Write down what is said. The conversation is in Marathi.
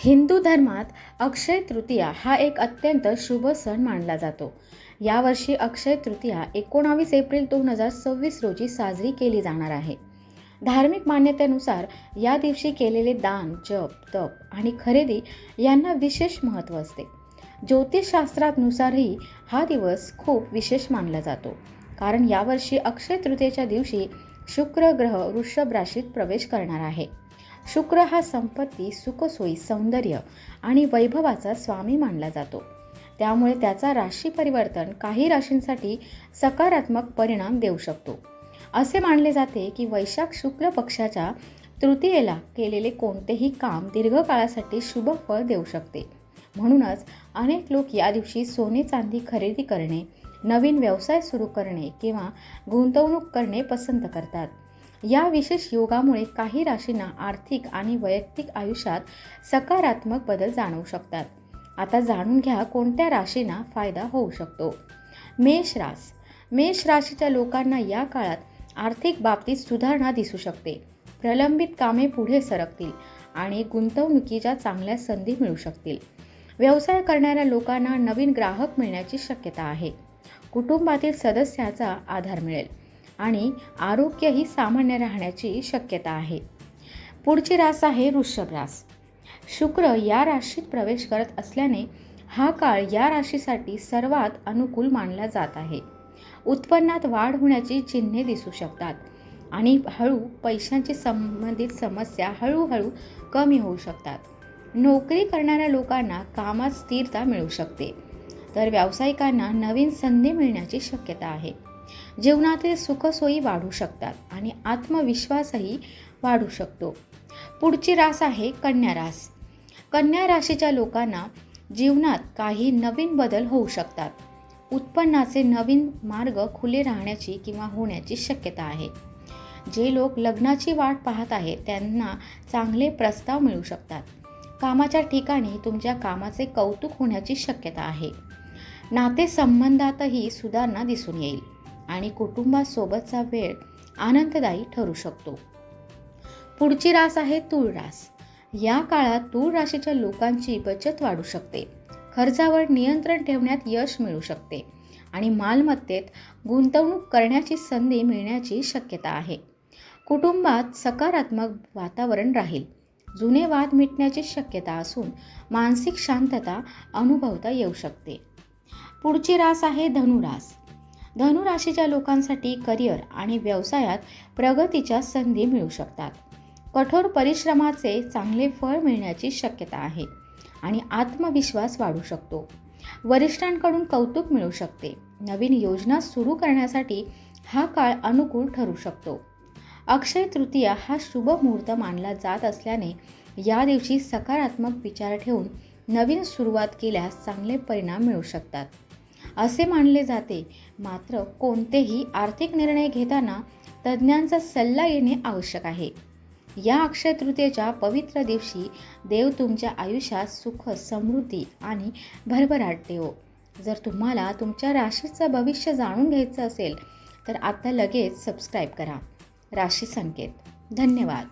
हिंदू धर्मात अक्षय तृतीया हा एक अत्यंत शुभ सण मानला जातो. यावर्षी अक्षय तृतीया 19 एप्रिल 2026 रोजी साजरी केली जाणार आहे. धार्मिक मान्यतेनुसार या दिवशी केलेले दान, जप, तप आणि खरेदी यांना विशेष महत्त्व असते. ज्योतिषशास्त्रानुसारही हा दिवस खूप विशेष मानला जातो, कारण यावर्षी अक्षय तृतीयेच्या दिवशी शुक्र ग्रह वृषभ राशीत प्रवेश करणार आहे. शुक्र हा संपत्ती, सुखसोयी, सौंदर्य आणि वैभवाचा स्वामी मानला जातो. त्यामुळे त्याचा राशी परिवर्तन काही राशींसाठी सकारात्मक परिणाम देऊ शकतो. असे मानले जाते की वैशाख शुक्ल पक्षाच्या तृतीयेला केलेले कोणतेही काम दीर्घकाळासाठी शुभ फळ देऊ शकते. म्हणूनच अनेक लोक या दिवशी सोने चांदी खरेदी करणे, नवीन व्यवसाय सुरू करणे किंवा गुंतवणूक करणे पसंत करतात. या विशेष योगामुळे काही राशींना आर्थिक आणि वैयक्तिक आयुष्यात सकारात्मक बदल जाणवू शकतात. आता जाणून घ्या कोणत्या राशींना फायदा होऊ शकतो. मेष रास. मेष राशीच्या लोकांना या काळात आर्थिक बाबतीत सुधारणा दिसू शकते. प्रलंबित कामे पुढे सरकतील आणि गुंतवणुकीच्या चांगल्या संधी मिळू शकतील. व्यवसाय करणाऱ्या लोकांना नवीन ग्राहक मिळण्याची शक्यता आहे. कुटुंबातील सदस्याचा आधार मिळेल आणि आरोग्यही सामान्य राहण्याची शक्यता आहे. पुढची रास आहे वृषभ रास. शुक्र या राशीत प्रवेश करत असल्याने हा काळ या राशीसाठी सर्वात अनुकूल मानला जात आहे. उत्पन्नात वाढ होण्याची चिन्हे दिसू शकतात आणि पैशांची संबंधित समस्या हळूहळू कमी होऊ शकतात. नोकरी करणाऱ्या लोकांना कामात स्थिरता मिळू शकते, तर व्यावसायिकांना नवीन संधी मिळण्याची शक्यता आहे. जीवनातील सुखसोयी वाढू शकतात आणि आत्मविश्वासही वाढू शकतो. पुढची रास आहे कन्या रास. कन्या राशीच्या लोकांना जीवनात काही नवीन बदल होऊ शकतात. उत्पन्नाचे नवीन मार्ग खुले राहण्याची किंवा होण्याची शक्यता आहे. जे लोक लग्नाची वाट पाहत आहेत त्यांना चांगले प्रस्ताव मिळू शकतात. कामाच्या ठिकाणी तुमच्या कामाचे कौतुक होण्याची शक्यता आहे. नातेसंबंधातही सुधारणा दिसून येईल आणि कुटुंबासोबतचा वेळ आनंददायी ठरू शकतो. पुढची रास आहे तूळ रास. या काळात तूळ राशीच्या लोकांची बचत वाढू शकते. खर्चावर नियंत्रण ठेवण्यात यश मिळू शकते आणि मालमत्तेत गुंतवणूक करण्याची संधी मिळण्याची शक्यता आहे. कुटुंबात सकारात्मक वातावरण राहील. जुने वाद मिटण्याची शक्यता असून मानसिक शांतता अनुभवता येऊ शकते. पुढची रास आहे धनुरास. धनुराशीच्या लोकांसाठी करिअर आणि व्यवसायात प्रगतीच्या संधी मिळू शकतात. कठोर परिश्रमाचे चांगले फळ मिळण्याची शक्यता आहे आणि आत्मविश्वास वाढू शकतो. वरिष्ठांकडून कौतुक मिळू शकते. नवीन योजना सुरू करण्यासाठी हा काळ अनुकूल ठरू शकतो. अक्षय तृतीया हा शुभ मुहूर्त मानला जात असल्याने या दिवशी सकारात्मक विचार ठेवून नवीन सुरुवात केल्यास चांगले परिणाम मिळू शकतात असे मानले जाते. मात्र कोणतेही आर्थिक निर्णय घेताना तज्ज्ञांचा सल्ला घेणे आवश्यक आहे. या अक्षय तृतीयेच्या पवित्र दिवशी देव तुमच्या आयुष्यात सुख, समृद्धी आणि भरभराट देवो. जर तुम्हाला तुमच्या राशीचं भविष्य जाणून घ्यायचं असेल तर आता लगेच सबस्क्राईब करा राशी संकेत. धन्यवाद.